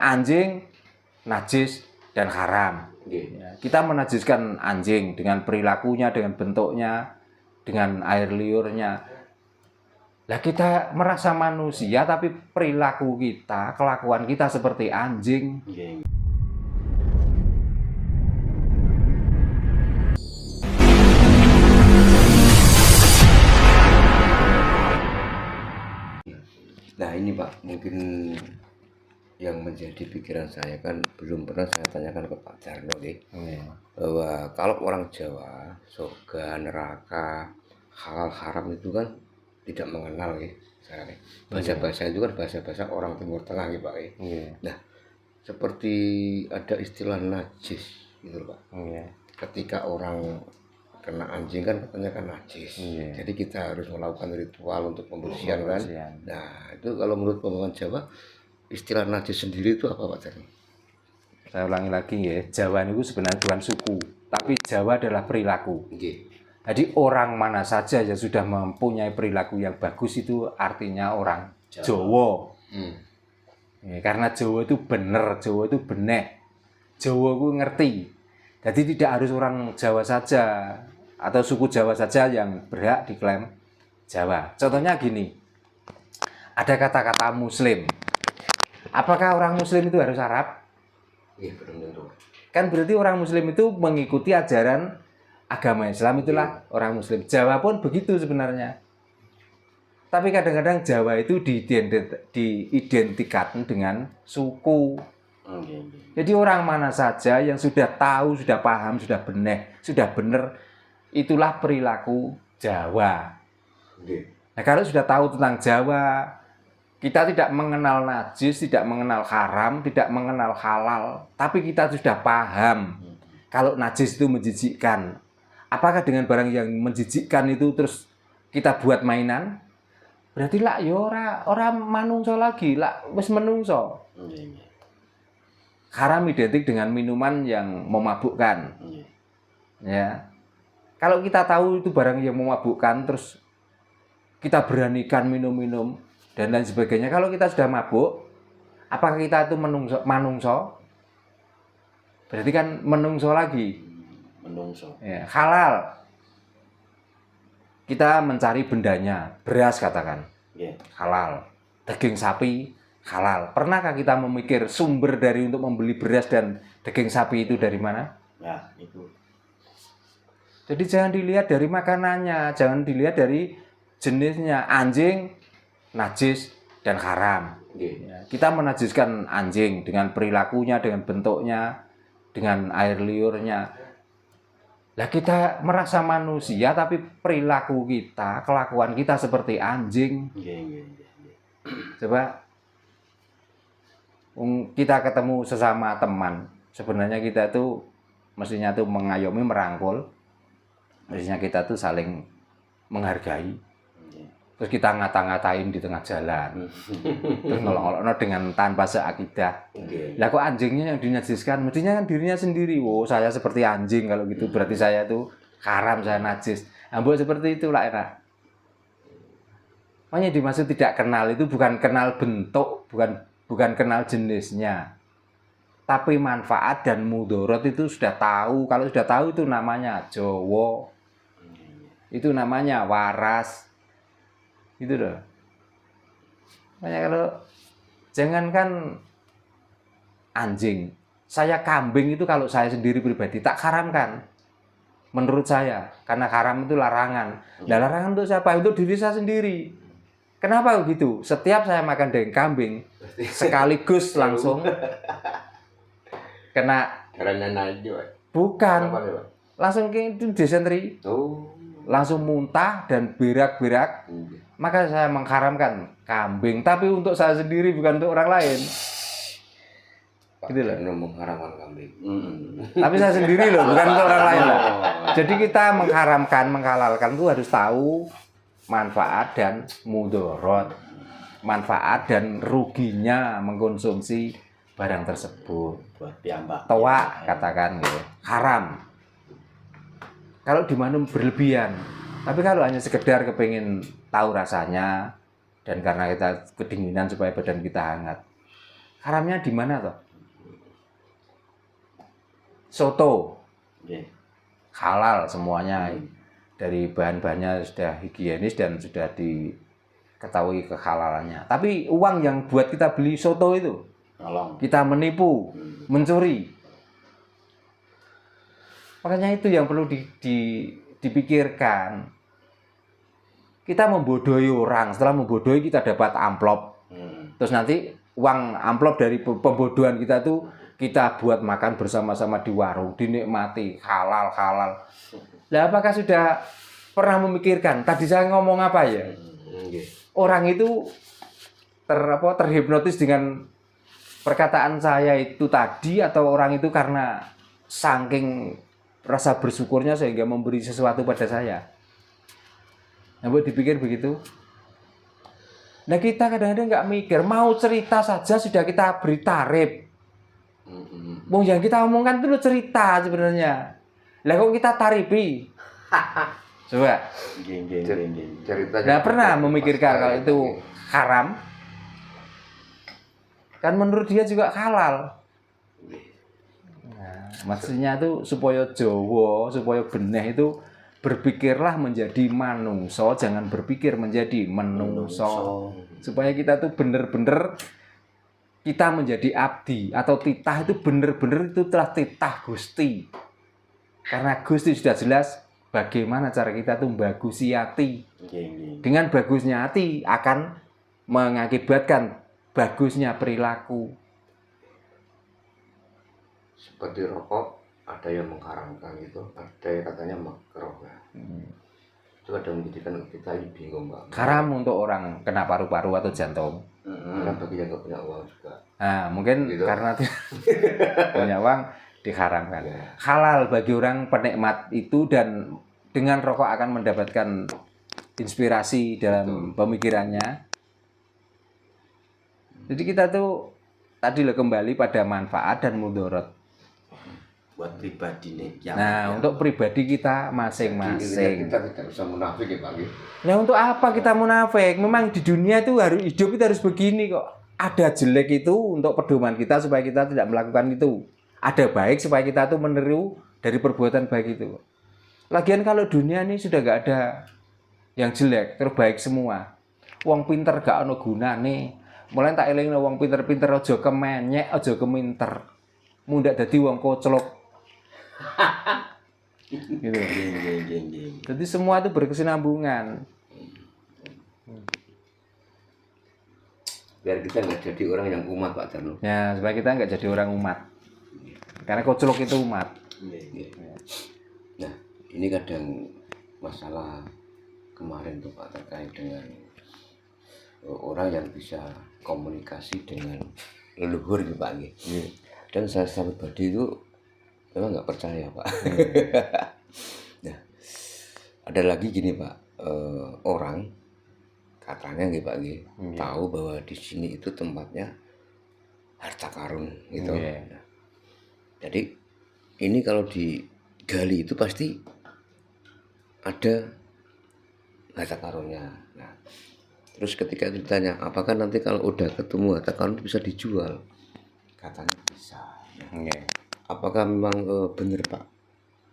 anjing najis dan haram. Ya, kita menajiskan anjing dengan perilakunya, dengan bentuknya, dengan air liurnya. Lah kita merasa manusia tapi perilaku kita, kelakuan kita seperti anjing. Nah ini Pak, mungkin yang menjadi pikiran saya kan belum pernah saya tanyakan ke Pak Jarno bahwa kalau orang Jawa surga, neraka, halal haram itu kan tidak mengenal bahasa-bahasa itu kan bahasa-bahasa orang Timur Tengah Pak. Nah seperti ada istilah najis gitu Pak. Ketika orang kena anjing kan katanya kan najis. Jadi kita harus melakukan ritual untuk pembersihan kan. Nah itu kalau menurut pemahaman Jawa istilah najis sendiri itu apa Pak Jarno? Saya ulangi lagi ya, Jawa itu sebenarnya bukan suku, tapi Jawa adalah perilaku. Jadi orang mana saja yang sudah mempunyai perilaku yang bagus itu artinya orang Jawa. Ya, karena Jawa itu benar, Jawa itu benek, Jawa itu ngerti. Jadi tidak harus orang Jawa saja atau suku Jawa saja yang berhak diklaim Jawa. Contohnya gini, ada kata-kata Muslim. Apakah orang Muslim itu harus Arab? Iya, belum tentu. Kan berarti orang Muslim itu mengikuti ajaran agama Islam, itulah orang Muslim. Jawa pun begitu sebenarnya. Tapi kadang-kadang Jawa itu diidentikan dengan suku. Jadi orang mana saja yang sudah tahu, sudah paham, sudah benar, itulah perilaku Jawa. Nah kalau sudah tahu tentang Jawa, kita tidak mengenal najis, tidak mengenal haram, tidak mengenal halal, tapi kita sudah paham kalau najis itu menjijikkan. Apakah dengan barang yang menjijikkan itu terus kita buat mainan? Berarti lah ya ora manungso lagi, lah wis menungso. Haram identik dengan minuman yang memabukkan. Ya. Kalau kita tahu itu barang yang memabukkan terus kita beranikan minum-minum dan lain sebagainya. Kalau kita sudah mabuk, apakah kita itu manungso? Berarti kan menungso lagi. Ya, halal. Kita mencari bendanya, beras katakan. Halal. Daging sapi halal. Pernahkah kita memikir sumber dari untuk membeli beras dan daging sapi itu dari mana? Ya, itu. Jadi jangan dilihat dari makanannya, jangan dilihat dari jenisnya. Anjing najis dan haram. Ya, kita menajiskan anjing dengan perilakunya, dengan bentuknya, dengan air liurnya. Lah kita merasa manusia tapi perilaku kita, kelakuan kita seperti anjing. Coba kita ketemu sesama teman, sebenarnya kita tuh mestinya tuh mengayomi, merangkul. Mestinya kita tuh saling menghargai. Terus kita ngata-ngatain di tengah jalan, terus ngolok-ngolokno dengan tanpa seakidah. Lah kok anjingnya yang dinajiskan? Mestinya kan dirinya sendiri. Oh saya seperti anjing kalau gitu, berarti saya tuh haram, saya najis. Ambok seperti itulah enak. Makanya dimaksud tidak kenal itu bukan kenal bentuk, bukan kenal jenisnya, tapi manfaat dan mudorot itu sudah tahu. Kalau sudah tahu itu namanya Jawa, itu namanya waras. Gitu loh. Makanya kalau jangankan anjing, saya kambing itu kalau saya sendiri pribadi tak haramkan. Menurut saya, karena haram itu larangan. Nah, larangan untuk siapa? Untuk diri saya sendiri. Kenapa begitu? Setiap saya makan daging kambing, sekaligus langsung kena. Bukan. Langsung ke disentri. Langsung muntah dan berak-berak. Maka saya mengharamkan kambing, tapi untuk saya sendiri bukan untuk orang lain. Gitu loh. Mengharamkan kambing. Tapi saya sendiri loh, bukan untuk orang lain loh. Jadi kita mengharamkan, menghalalkan itu harus tahu manfaat dan mudorot, manfaat dan ruginya mengkonsumsi barang tersebut. Toa katakan gitu, haram. Kalau diminum berlebihan. Tapi kalau hanya sekedar kepingin tahu rasanya dan karena kita kedinginan supaya badan kita hangat, Haramnya di mana toh? Soto. Halal semuanya. Dari bahan-bahannya sudah higienis dan sudah diketahui kehalalannya. Tapi uang yang buat kita beli soto itu, kita menipu, mencuri. Makanya itu yang perlu dipikirkan. Kita membodohi orang, setelah membodohi kita dapat amplop. Terus nanti uang amplop dari pembodohan kita tuh kita buat makan bersama-sama di warung, dinikmati, halal. Nah, apakah sudah pernah memikirkan? Tadi saya ngomong apa ya? Orang itu terhipnotis dengan perkataan saya itu tadi, atau orang itu karena saking rasa bersyukurnya sehingga memberi sesuatu pada saya. Nah, buat dipikir begitu. Nah, kita kadang-kadang nggak mikir, mau cerita saja sudah kita beri tarif. Wong yang kita omongkan itu cerita sebenarnya. Lah kok kita tarifi? Coba. Ceritanya. Nah, pernah memikirkan kalau itu haram? Kan menurut dia juga halal. Nah, maksudnya itu supaya Jawa, supaya benih itu berpikirlah menjadi manungso, jangan berpikir menjadi menungso. Supaya kita tuh bener-bener kita menjadi abdi atau titah itu bener-bener itu telah titah Gusti. Karena Gusti sudah jelas bagaimana cara kita tuh bagusi hati. Dengan bagusnya hati akan mengakibatkan bagusnya perilaku. Seperti rokok, ada yang mengharamkan itu, ada yang katanya makruh. Itu ada menjadikan kita bingung, Pak. Haram untuk orang kena paru-paru atau jantung. Karena bagi yang nggak punya uang juga. Nah, mungkin gitu. Karena punya uang diharamkan. Halal bagi orang penikmat itu, dan dengan rokok akan mendapatkan inspirasi dalam pemikirannya. Jadi kita tuh tadi kembali pada manfaat dan mudorot. Buat pribadi nih. Untuk pribadi kita masing-masing. Kita tidak bisa munafik ya Pak. Nah, untuk apa kita munafik? Memang di dunia itu harus hidup, itu harus begini kok. Ada jelek itu untuk pedoman kita supaya kita tidak melakukan itu. Ada baik supaya kita tuh meniru dari perbuatan baik itu. Lagian kalau dunia ini sudah gak ada yang jelek, terbaik semua. Wong pinter gak ono gunane. Mulai tak elingno wong pinter-pinter aja kemenyek, aja keminter. Mundak dadi wong koclok. Gitu. Jadi semua itu berkesinambungan. Biar kita nggak jadi orang yang umat Pak Darno. Ya, supaya kita nggak jadi orang umat. Karena koclok itu umat. Nah, ini kadang masalah kemarin tuh Pak terkait dengan orang yang bisa komunikasi dengan leluhur gitu Pak. Dan saya pribadi itu memang nggak percaya Pak. Nah, ada lagi gini Pak, orang katanya gitu Pak, tahu bahwa di sini itu tempatnya harta karun gitu. Nah, jadi ini kalau digali itu pasti ada harta karunnya. Nah, terus ketika ditanya apakah nanti kalau udah ketemu harta karun bisa dijual, katanya bisa. Apakah memang benar Pak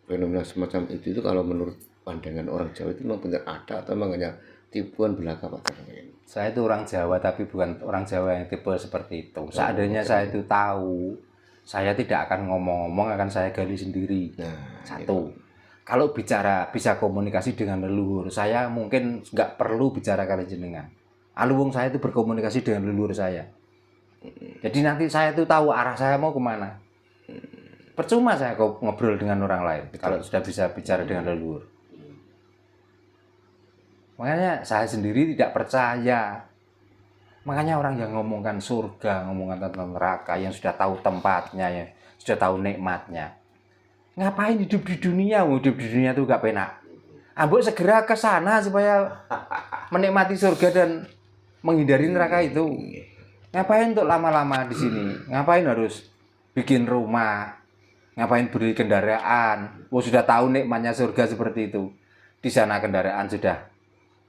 fenomena semacam itu kalau menurut pandangan orang Jawa itu memang benar ada atau memang hanya tipuan belaka Pak? Saya itu orang Jawa tapi bukan orang Jawa yang tipe seperti itu. Seandainya saya itu tahu, saya tidak akan ngomong-ngomong, akan saya gali sendiri. Satu, kalau bicara bisa komunikasi dengan leluhur, saya mungkin nggak perlu bicara kali jenengan. Aluwung saya itu berkomunikasi dengan leluhur saya. Jadi nanti saya itu tahu arah saya mau kemana. Percuma saya ngobrol dengan orang lain kalau sudah bisa bicara dengan leluhur. Makanya saya sendiri tidak percaya. Makanya orang yang ngomongkan surga, ngomongkan tentang neraka, yang sudah tahu tempatnya, yang sudah tahu nikmatnya, ngapain hidup di dunia? Hidup di dunia itu gak penak. Ambok segera ke sana supaya menikmati surga dan menghindari neraka itu. Ngapain untuk lama-lama di sini? Ngapain harus bikin rumah? Ngapain beli kendaraan? Sudah tahu nikmatnya surga seperti itu. Di sana kendaraan sudah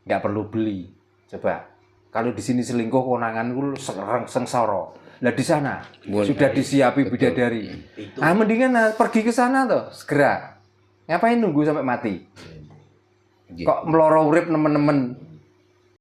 nggak perlu beli. Coba, kalau di sini selingkuh konangan itu sengsara. Lah di sana Bukan sudah cari. disiapi Betul. bidadari. Itu Ah mendingan pergi ke sana tuh segera. Ngapain nunggu sampai mati? Gitu. Kok meloro urip nemen-nemen